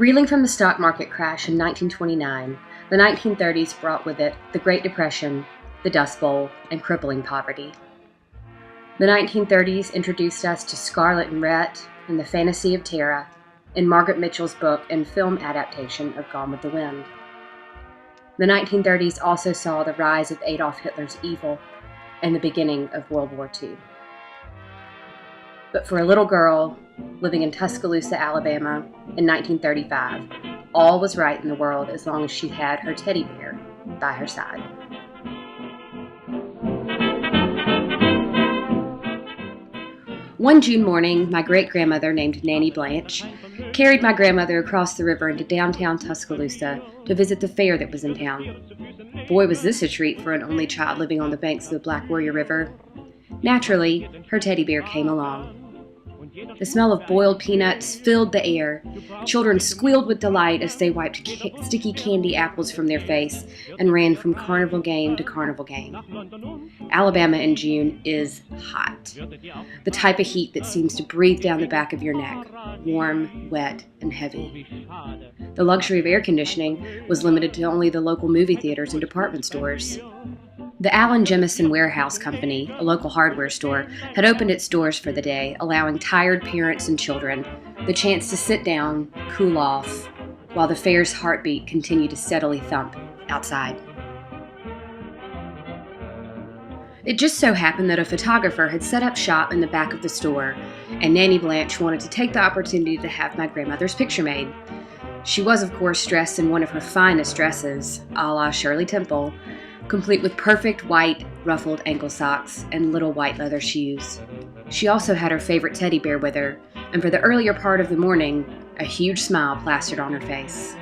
Reeling from the stock market crash in 1929, the 1930s brought with it the Great Depression, the Dust Bowl, and crippling poverty. The 1930s introduced us to Scarlet and Rhett and the Fantasy of Terra in Margaret Mitchell's book and film adaptation of Gone with the Wind. The 1930s also saw the rise of Adolf Hitler's evil and the beginning of World War II. But for a little girl living in Tuscaloosa, Alabama in 1935, all was right in the world as long as she had her teddy bear by her side. One June morning, my great-grandmother named Nanny Blanche carried my grandmother across the river into downtown Tuscaloosa to visit the fair that was in town. Boy, was this a treat for an only child living on the banks of the Black Warrior River. Naturally, her teddy bear came along. The smell of boiled peanuts filled the air. Children squealed with delight as they wiped sticky candy apples from their face and ran from carnival game to carnival game. Alabama in June is hot. The type of heat that seems to breathe down the back of your neck, warm, wet, and heavy. The luxury of air conditioning was limited to only the local movie theaters and department stores. The Allen Jemison Warehouse Company, a local hardware store, had opened its doors for the day, allowing tired parents and children the chance to sit down, cool off, while the fair's heartbeat continued to steadily thump outside. It just so happened that a photographer had set up shop in the back of the store, and Nanny Blanche wanted to take the opportunity to have my grandmother's picture made. She was, of course, dressed in one of her finest dresses, a la Shirley Temple, complete with perfect white ruffled ankle socks and little white leather shoes. She also had her favorite teddy bear with her, and for the earlier part of the morning, a huge smile plastered on her face.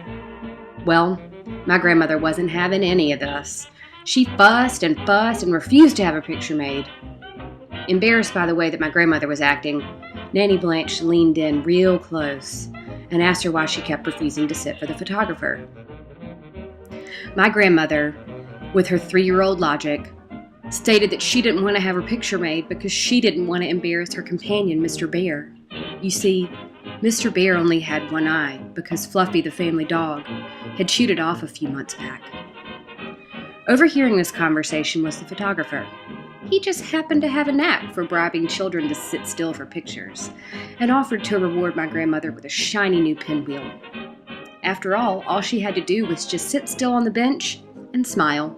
Well, my grandmother wasn't having any of this. She fussed and refused to have her picture made. Embarrassed by the way that my grandmother was acting, Nanny Blanche leaned in real close and asked her why she kept refusing to sit for the photographer. My grandmother, with her 3-year-old logic, stated that she didn't want to have her picture made because she didn't want to embarrass her companion, Mr. Bear. You see, Mr. Bear only had one eye because Fluffy, the family dog, had chewed it off a few months back. Overhearing this conversation was the photographer. He just happened to have a knack for bribing children to sit still for pictures, and offered to reward my grandmother with a shiny new pinwheel. After all she had to do was just sit still on the bench and smile.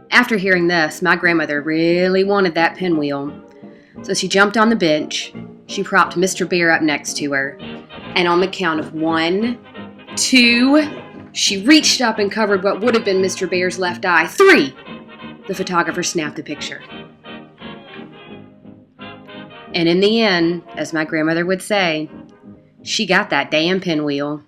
After hearing this, my grandmother really wanted that pinwheel, so she jumped on the bench, she propped Mr. Bear up next to her, and on the count of 1, 2, she reached up and covered what would have been Mr. Bear's left eye. 3! The photographer snapped the picture. And in the end, as my grandmother would say, she got that damn pinwheel.